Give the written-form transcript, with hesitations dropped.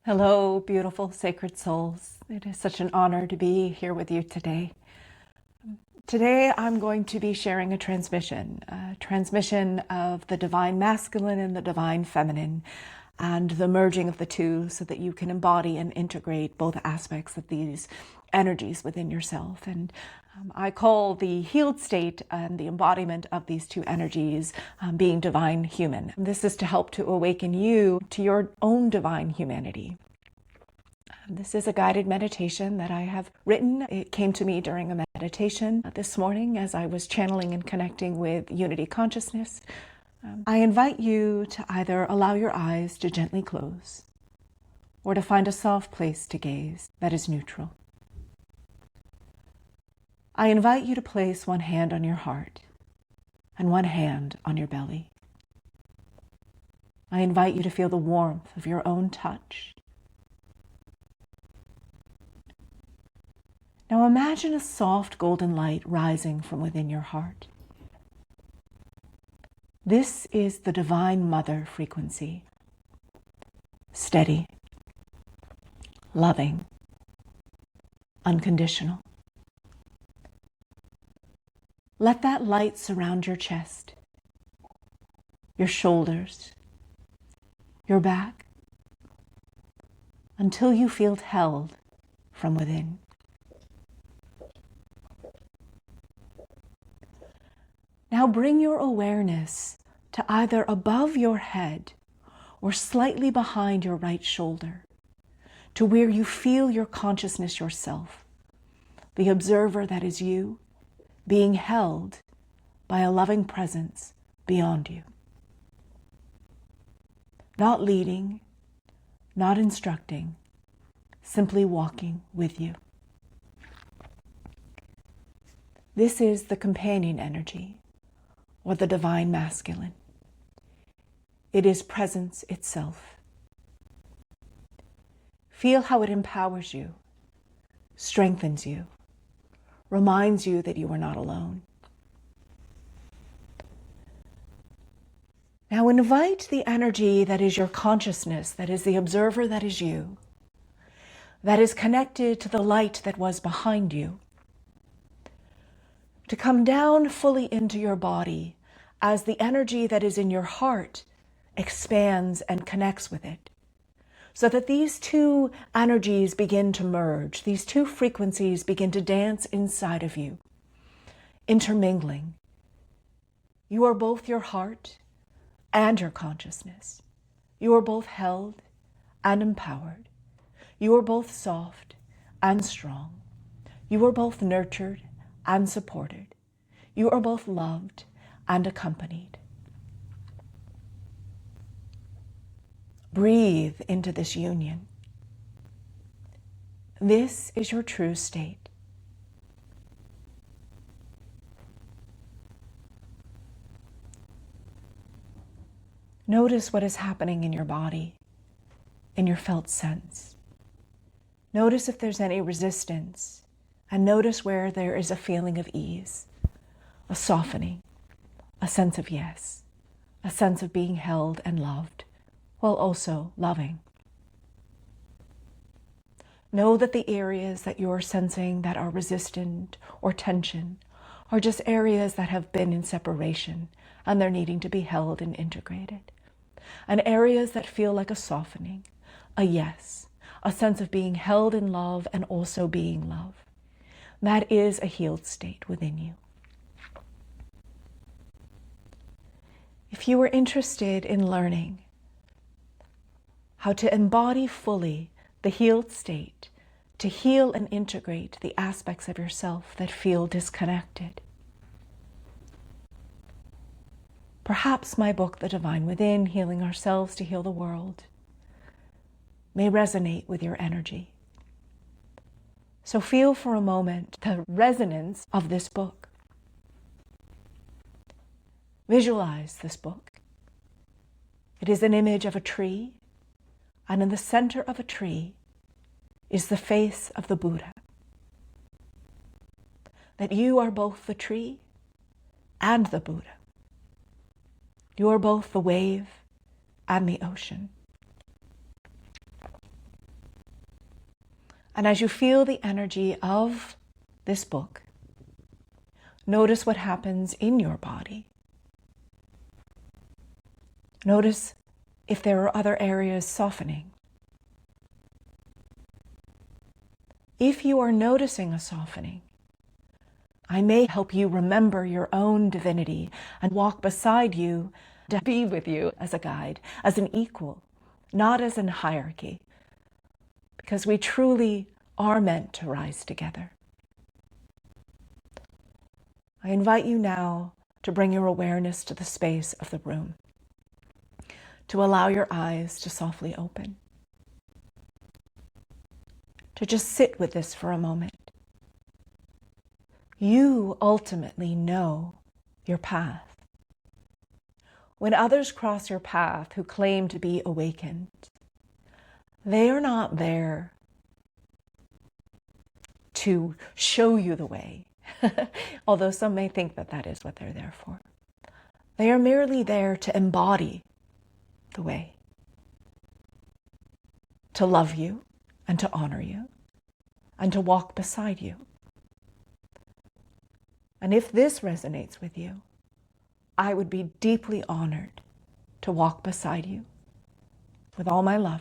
Hello, beautiful sacred souls. It is such an honor to be here with you today. Today, I'm going to be sharing a transmission of the divine masculine and the divine feminine, and the merging of the two so that you can embody and integrate both aspects of these energies within yourself. And I call the healed state and the embodiment of these two energies being divine human. This is to help to awaken you to your own divine humanity. This is a guided meditation that I have written. It came to me during a meditation this morning as I was channeling and connecting with unity consciousness. I invite you to either allow your eyes to gently close or to find a soft place to gaze that is neutral. I invite you to place one hand on your heart and one hand on your belly. I invite you to feel the warmth of your own touch. Now imagine a soft golden light rising from within your heart. This is the Divine Mother frequency. Steady, loving, unconditional. Let that light surround your chest, your shoulders, your back, until you feel held from within. Now bring your awareness to either above your head or slightly behind your right shoulder, to where you feel your consciousness yourself, the observer that is you, being held by a loving presence beyond you. Not leading, not instructing, simply walking with you. This is the companion energy, or the divine masculine. It is presence itself. Feel how it empowers you, strengthens you, reminds you that you are not alone. Now invite the energy that is your consciousness, that is the observer that is you, that is connected to the light that was behind you, to come down fully into your body as the energy that is in your heart expands and connects with it, so that these two energies begin to merge, these two frequencies begin to dance inside of you, intermingling. You are both your heart and your consciousness. You are both held and empowered. You are both soft and strong. You are both nurtured and supported. You are both loved and accompanied. Breathe into this union. This is your true state. Notice what is happening in your body, in your felt sense. Notice if there's any resistance, and notice where there is a feeling of ease, a softening, a sense of yes, a sense of being held and loved, while also loving. Know that the areas that you're sensing that are resistant or tension are just areas that have been in separation and they're needing to be held and integrated. And areas that feel like a softening, a yes, a sense of being held in love and also being love. That is a healed state within you. If you are interested in learning how to embody fully the healed state, to heal and integrate the aspects of yourself that feel disconnected, perhaps my book, The Divine Within, Healing Ourselves to Heal the World, may resonate with your energy. So feel for a moment the resonance of this book. Visualize this book. It is an image of a tree, and in the center of a tree is the face of the Buddha. That you are both the tree and the Buddha. You are both the wave and the ocean. And as you feel the energy of this book, notice what happens in your body. Notice if there are other areas softening. If you are noticing a softening, I may help you remember your own divinity and walk beside you to be with you as a guide, as an equal, not as in hierarchy, because we truly are meant to rise together. I invite you now to bring your awareness to the space of the room, to allow your eyes to softly open, to just sit with this for a moment. You ultimately know your path. When others cross your path who claim to be awakened, they are not there to show you the way, although some may think that that is what they're there for. They are merely there to embody the way, to love you and to honor you and to walk beside you. And if this resonates with you, I would be deeply honored to walk beside you with all my love.